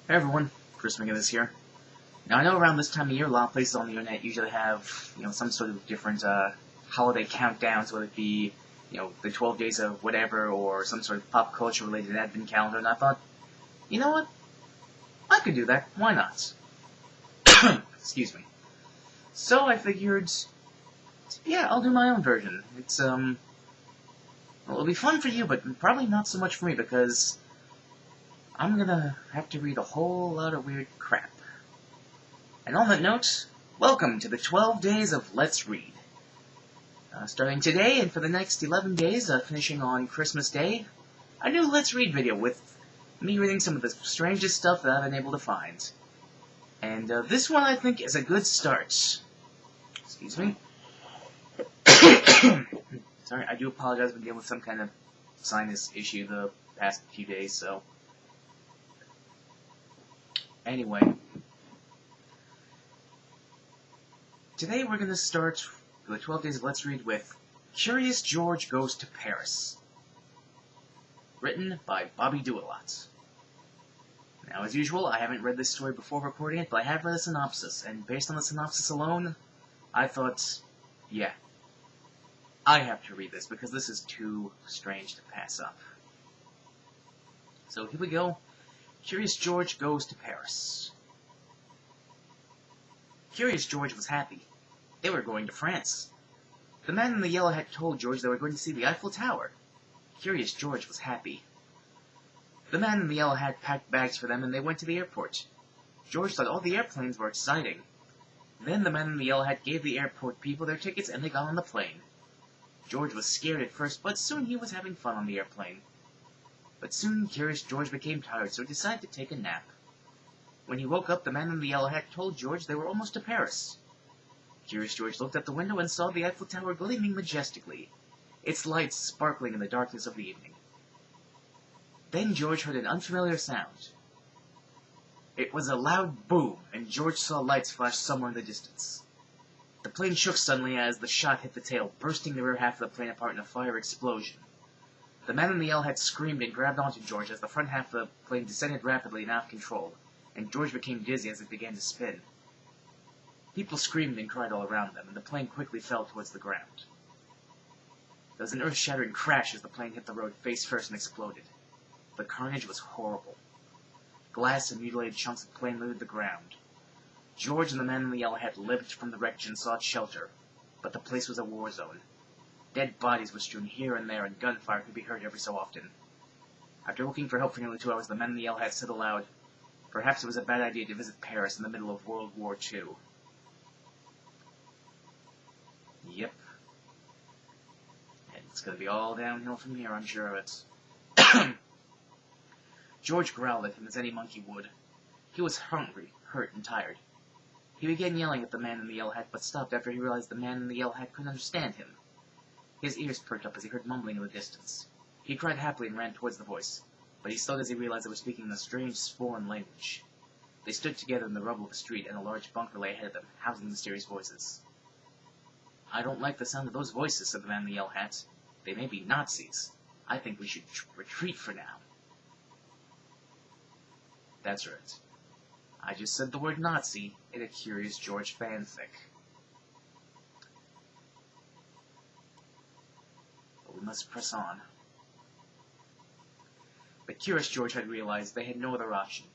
Hey everyone, Chris McGinnis here. Now I know around this time of year, a lot of places on the internet usually have, some sort of different holiday countdowns, whether it be, the 12 days of whatever, or some sort of pop culture related advent calendar. And I thought, you know what, I could do that. Why not? Excuse me. So I figured, yeah, I'll do my own version. Well, it'll be fun for you, but probably not so much for me because I'm gonna have to read a whole lot of weird crap. And on that note, welcome to the 12 days of Let's Read. Starting today and for the next 11 days, finishing on Christmas Day, a new Let's Read video with me reading some of the strangest stuff that I've been able to find. And this one I think is a good start. Excuse me. Sorry, I do apologize. I've been dealing with some kind of sinus issue the past few days, so. Anyway. Today we're going to start the 12 days of Let's Read with Curious George Goes to Paris. Written by Bobby Do-A-Lot. Now, as usual, I haven't read this story before recording it, but I have read a synopsis, and based on the synopsis alone, I thought, yeah, I have to read this, because this is too strange to pass up. So here we go. Curious George Goes to Paris. Curious George was happy. They were going to France. The man in the yellow hat told George they were going to see the Eiffel Tower. Curious George was happy. The man in the yellow hat packed bags for them and they went to the airport. George thought all the airplanes were exciting. Then the man in the yellow hat gave the airport people their tickets and they got on the plane. George was scared at first, but soon he was having fun on the airplane. But soon Curious George became tired, so he decided to take a nap. When he woke up, the man in the yellow hat told George they were almost to Paris. Curious George looked out the window and saw the Eiffel Tower gleaming majestically, its lights sparkling in the darkness of the evening. Then George heard an unfamiliar sound. It was a loud boom, and George saw lights flash somewhere in the distance. The plane shook suddenly as the shot hit the tail, bursting the rear half of the plane apart in a fire explosion. The man in the yellow hat screamed and grabbed onto George as the front half of the plane descended rapidly and out of control, and George became dizzy as it began to spin. People screamed and cried all around them, and the plane quickly fell towards the ground. There was an earth-shattering crash as the plane hit the road face first and exploded. The carnage was horrible. Glass and mutilated chunks of plane littered the ground. George and the man in the yellow hat lived from the wreckage and sought shelter, but the place was a war zone. Dead bodies were strewn here and there, and gunfire could be heard every so often. After looking for help for nearly 2 hours, the man in the yellow hat said aloud, "Perhaps it was a bad idea to visit Paris in the middle of World War II." Yep. And it's gonna be all downhill from here, I'm sure of it. George growled at him as any monkey would. He was hungry, hurt, and tired. He began yelling at the man in the yellow hat, but stopped after he realized the man in the yellow hat couldn't understand him. His ears perked up as he heard mumbling in the distance. He cried happily and ran towards the voice, but he slowed as he realized they were speaking in a strange, foreign language. They stood together in the rubble of the street, and a large bunker lay ahead of them, housing the mysterious voices. "I don't like the sound of those voices," said the man in the yellow hat. "They may be Nazis. I think we should retreat for now." That's right. I just said the word Nazi in a Curious George fanfic. But we must press on. But Curious George had realized they had no other option.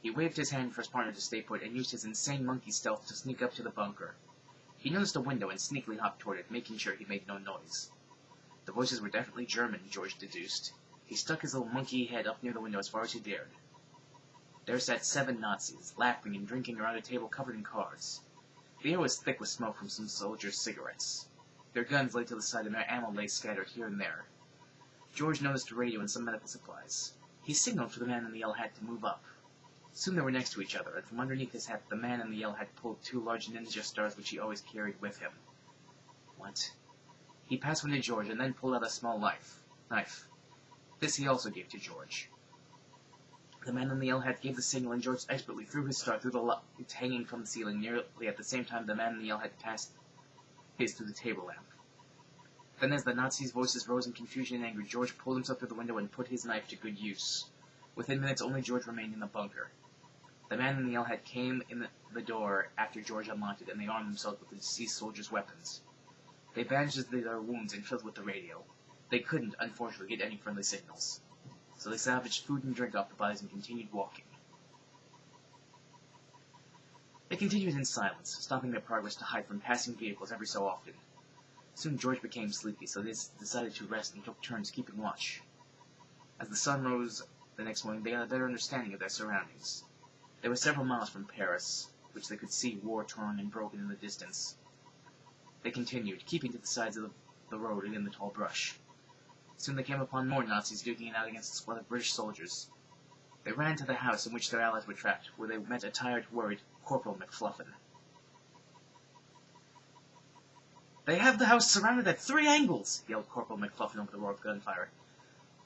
He waved his hand for his partner to stay put and used his insane monkey stealth to sneak up to the bunker. He noticed a window and sneakily hopped toward it, making sure he made no noise. The voices were definitely German, George deduced. He stuck his little monkey head up near the window as far as he dared. There sat 7 Nazis, laughing and drinking around a table covered in cards. The air was thick with smoke from some soldiers' cigarettes. Their guns lay to the side and their ammo lay scattered here and there. George noticed a radio and some medical supplies. He signaled for the man in the yellow hat to move up. Soon they were next to each other, and from underneath his hat the man in the yellow hat pulled 2 large ninja stars which he always carried with him. What? He passed one to George and then pulled out a small knife. This he also gave to George. The man in the yellow hat gave the signal and George expertly threw his star through the light hanging from the ceiling nearly at the same time the man in the yellow hat passed his through the table lamp. Then as the Nazis' voices rose in confusion and anger, George pulled himself through the window and put his knife to good use. Within minutes only George remained in the bunker. The man in the yellow hat came in the door after George unlocked it, and they armed themselves with the deceased soldiers' weapons. They bandaged their wounds and filled with the radio. They couldn't, unfortunately, get any friendly signals. So they salvaged food and drink off the bodies and continued walking. They continued in silence, stopping their progress to hide from passing vehicles every so often. Soon George became sleepy, so they decided to rest and took turns keeping watch. As the sun rose the next morning, they had a better understanding of their surroundings. They were several miles from Paris, which they could see war-torn and broken in the distance. They continued, keeping to the sides of the road and in the tall brush. Soon they came upon more Nazis duking it out against a squad of British soldiers. They ran to the house in which their allies were trapped, where they met a tired, worried Corporal McFluffin. "They have the house surrounded at 3 angles!" yelled Corporal McFluffin over the roar of gunfire.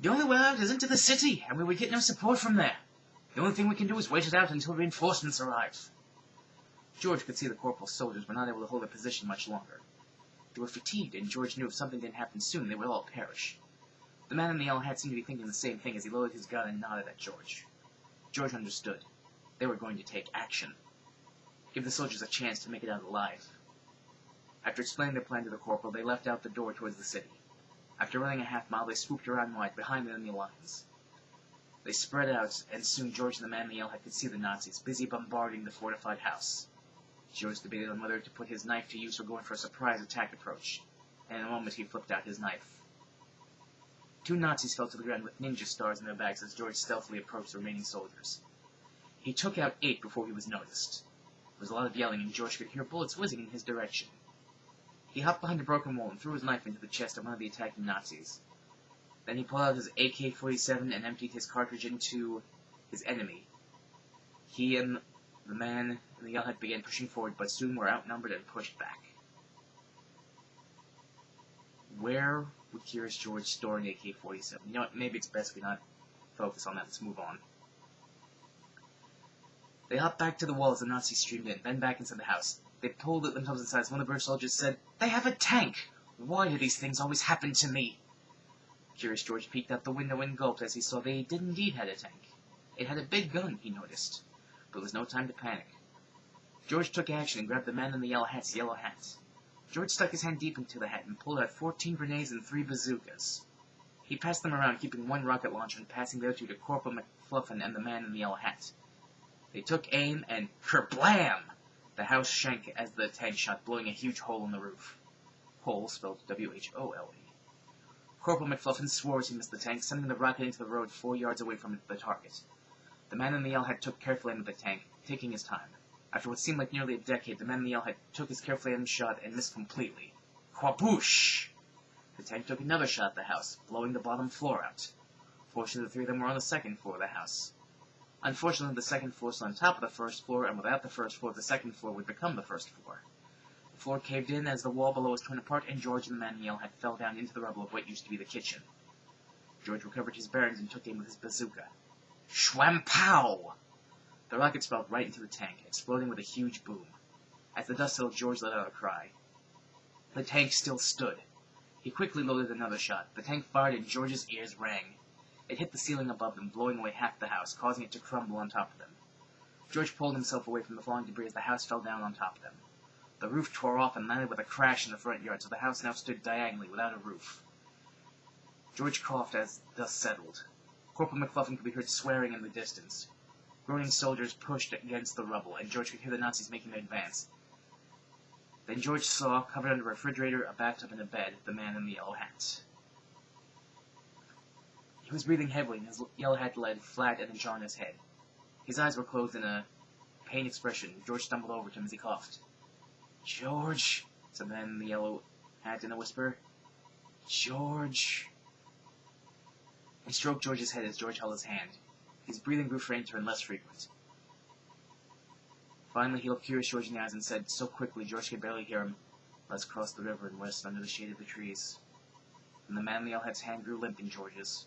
"The only way out is into the city, and we would get no support from there. The only thing we can do is wait it out until reinforcements arrive." George could see the corporal's soldiers were not able to hold their position much longer. They were fatigued, and George knew if something didn't happen soon, they would all perish. The man in the yellow hat seemed to be thinking the same thing as he loaded his gun and nodded at George. George understood. They were going to take action. Give the soldiers a chance to make it out alive. After explaining their plan to the corporal, they left out the door towards the city. After running a half-mile, they swooped around wide behind the enemy lines. They spread out, and soon George and the man in the yellow hat could see the Nazis, busy bombarding the fortified house. George debated on whether to put his knife to use or go in for a surprise attack approach, and in a moment he flipped out his knife. 2 Nazis fell to the ground with ninja stars in their backs as George stealthily approached the remaining soldiers. He took out 8 before he was noticed. There was a lot of yelling, and George could hear bullets whizzing in his direction. He hopped behind a broken wall and threw his knife into the chest of one of the attacking Nazis. Then he pulled out his AK-47 and emptied his cartridge into his enemy. He and the man in the yellow hat began pushing forward, but soon were outnumbered and pushed back. Where would Curious George store an AK-47? You know what, maybe it's best we not focus on that. Let's move on. They hopped back to the wall as the Nazis streamed in, then back into the house. They pulled themselves inside as one of the British soldiers said, "They have a tank! Why do these things always happen to me?" Curious George peeked out the window and gulped as he saw they did indeed have a tank. It had a big gun, he noticed, but it was no time to panic. George took action and grabbed the man in the yellow hat's yellow hat. George stuck his hand deep into the hat and pulled out 14 grenades and 3 bazookas. He passed them around, keeping 1 rocket launcher and passing the other 2 to Corporal McFluffin and the man in the yellow hat. They took aim, and kerblam! The house shrank as the tank shot, blowing a huge hole in the roof. Hole spelled W-H-O-L-E. Corporal McFluffin swore as he missed the tank, sending the rocket into the road 4 yards away from the target. The man in the yellow hat took carefully aim at the tank, taking his time. After what seemed like nearly a decade, the man in the yellow hat took his carefully aimed shot and missed completely. Whaboosh! The tank took another shot at the house, blowing the bottom floor out. Fortunately, the 3 of them were on the second floor of the house. Unfortunately, the second floor was on top of the first floor, and without the first floor, the second floor would become the first floor. The floor caved in as the wall below was torn apart, and George and the man in the yellow hat fell down into the rubble of what used to be the kitchen. George recovered his bearings and took aim with his bazooka. Schwam-pow! The rocket spelled right into the tank, exploding with a huge boom. As the dust settled, George let out a cry. The tank still stood. He quickly loaded another shot. The tank fired and George's ears rang. It hit the ceiling above them, blowing away half the house, causing it to crumble on top of them. George pulled himself away from the falling debris as the house fell down on top of them. The roof tore off and landed with a crash in the front yard, so the house now stood diagonally without a roof. George coughed as dust settled. Corporal McFluffin could be heard swearing in the distance. Groaning soldiers pushed against the rubble, and George could hear the Nazis making their advance. Then George saw, covered under a refrigerator, a bathtub, and a bed, the man in the yellow hat. He was breathing heavily, and his yellow hat lay flat and jaw on his head. His eyes were closed in a pained expression. George stumbled over to him as he coughed. "George," said the man in the yellow hat in a whisper. "George." He stroked George's head as George held his hand. His breathing grew fainter and less frequent. Finally, he looked Curious George in the eyes and said, so quickly George could barely hear him, "Let's cross the river and rest under the shade of the trees." And the man in the yellow hat's hand grew limp in George's.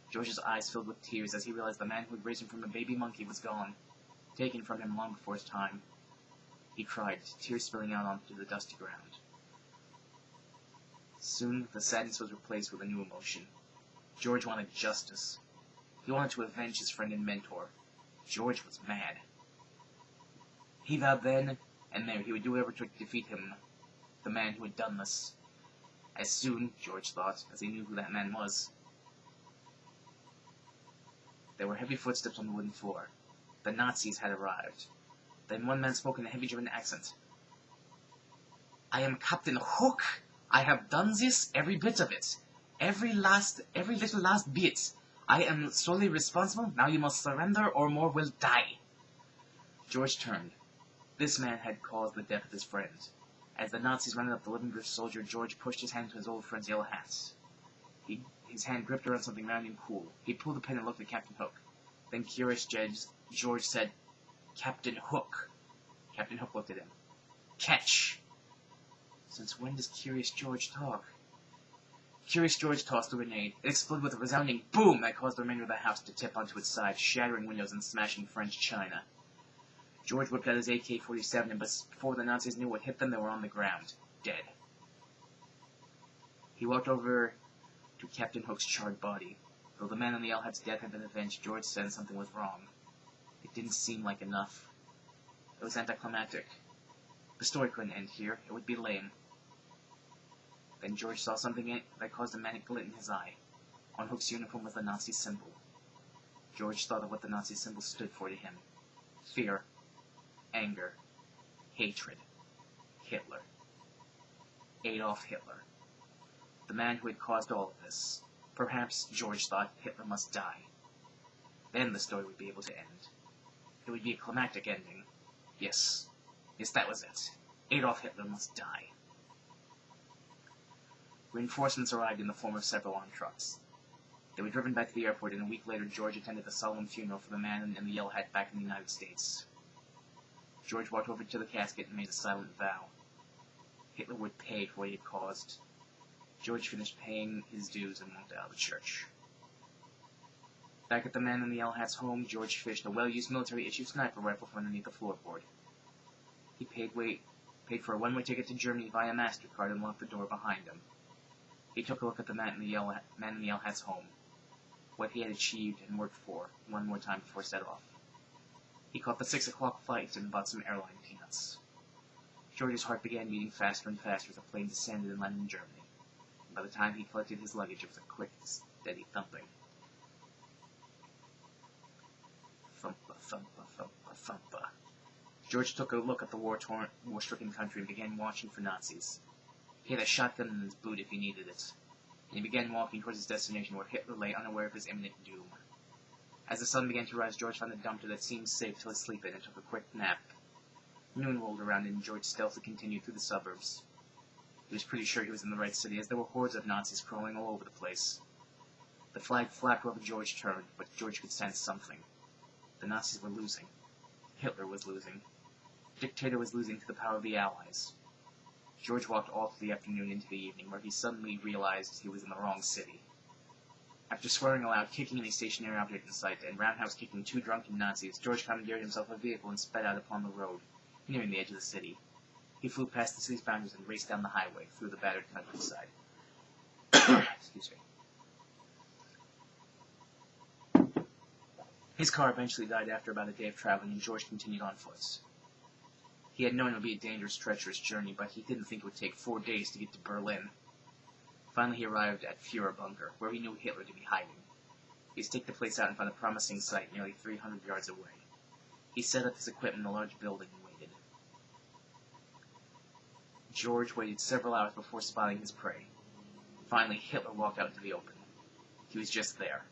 George's eyes filled with tears as he realized the man who had raised him from a baby monkey was gone, taken from him long before his time. He cried, tears spilling out onto the dusty ground. Soon, the sadness was replaced with a new emotion. George wanted justice. He wanted to avenge his friend and mentor. George was mad. He vowed then and there he would do whatever it took to defeat him, the man who had done this. As soon, George thought, as he knew who that man was. There were heavy footsteps on the wooden floor. The Nazis had arrived. Then one man spoke in a heavy German accent. "I am Captain Hook. I have done this, every bit of it. Every little last bit. I am solely responsible. Now you must surrender or more will die." George turned. This man had caused the death of his friend. As the Nazis rounded up the living British soldier, George pushed his hand to his old friend's yellow hat. His hand gripped around something round and cool. He pulled the pin and looked at Captain Hook. Then, curious, George said, "Captain Hook." Captain Hook looked at him. "Catch." Since when does Curious George talk? Curious George tossed the grenade. It exploded with a resounding boom that caused the remainder of the house to tip onto its side, shattering windows and smashing French china. George whipped out his AK-47, and before the Nazis knew what hit them, they were on the ground, dead. He walked over to Captain Hook's charred body. Though the man on the Yell Hat's death had been avenged, George sensed something was wrong. It didn't seem like enough. It was anticlimactic. The story couldn't end here. It would be lame. Then George saw something that caused a manic glint in his eye. On Hook's uniform was the Nazi symbol. George thought of what the Nazi symbol stood for to him. Fear. Anger. Hatred. Hitler. Adolf Hitler. The man who had caused all of this. Perhaps, George thought, Hitler must die. Then the story would be able to end. It would be a climactic ending. Yes, that was it. Adolf Hitler must die. Reinforcements arrived in the form of several armed trucks. They were driven back to the airport, and a week later George attended the solemn funeral for the man in the yellow hat back in the United States. George walked over to the casket and made a silent vow. Hitler would pay for what he had caused. George finished paying his dues and walked out of the church. Back at the man in the yellow hat's home, George fished a well-used military-issue sniper rifle from underneath the floorboard. He paid for a one-way ticket to Germany via MasterCard and locked the door behind him. He took a look at the man in the yellow hat's home, what he had achieved and worked for, one more time before set off. He caught the 6 o'clock flight and bought some airline peanuts. George's heart began beating faster and faster as the plane descended and landed in Germany. By the time he collected his luggage, it was a quick, steady thumping. Thumpa, thumpa, thumpa, thumpa. George took a look at the war-stricken country and began watching for Nazis. He had a shotgun in his boot if he needed it, and he began walking towards his destination where Hitler lay unaware of his imminent doom. As the sun began to rise, George found a dumpster that seemed safe to sleep in and took a quick nap. Noon rolled around and George stealthily continued through the suburbs. He was pretty sure he was in the right city, as there were hordes of Nazis crawling all over the place. The flag flapped wherever George turned, but George could sense something. The Nazis were losing. Hitler was losing. The dictator was losing to the power of the Allies. George walked all through the afternoon into the evening, where he suddenly realized he was in the wrong city. After swearing aloud, kicking any stationary object in sight, and roundhouse kicking 2 drunken Nazis, George commandeered himself a vehicle and sped out upon the road, nearing the edge of the city. He flew past the city's boundaries and raced down the highway through the battered countryside. Excuse me. His car eventually died after about a day of traveling, and George continued on foot. He had known it would be a dangerous, treacherous journey, but he didn't think it would take 4 days to get to Berlin. Finally, he arrived at Führer Bunker, where he knew Hitler to be hiding. He staked the place out and found a promising site nearly 300 yards away. He set up his equipment in a large building and waited. George waited several hours before spotting his prey. Finally, Hitler walked out into the open. He was just there.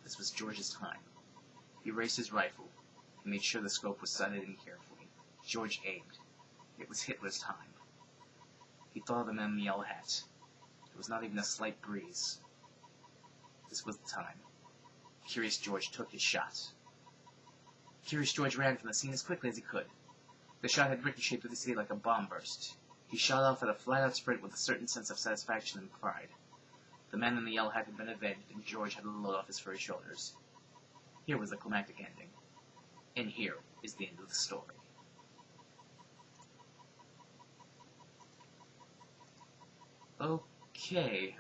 This was George's time. He raised his rifle. He made sure the scope was sighted in carefully. George aimed. It was Hitler's time. He thought of the man in the yellow hat. There was not even a slight breeze. This was the time. Curious George took his shot. Curious George ran from the scene as quickly as he could. The shot had ricocheted through the city like a bomb burst. He shot off at a flat-out sprint with a certain sense of satisfaction and pride. The man in the yellow hat had been avenged, and George had a load off his furry shoulders. Here was the climactic ending. And here is the end of the story. Okay,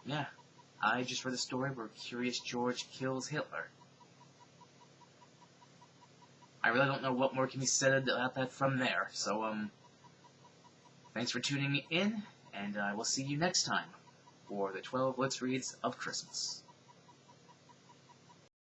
yeah, I just read a story where Curious George kills Hitler. I really don't know what more can be said about that from there. So, thanks for tuning in, and I will see you next time for the 12 Let's Reads of Christmas.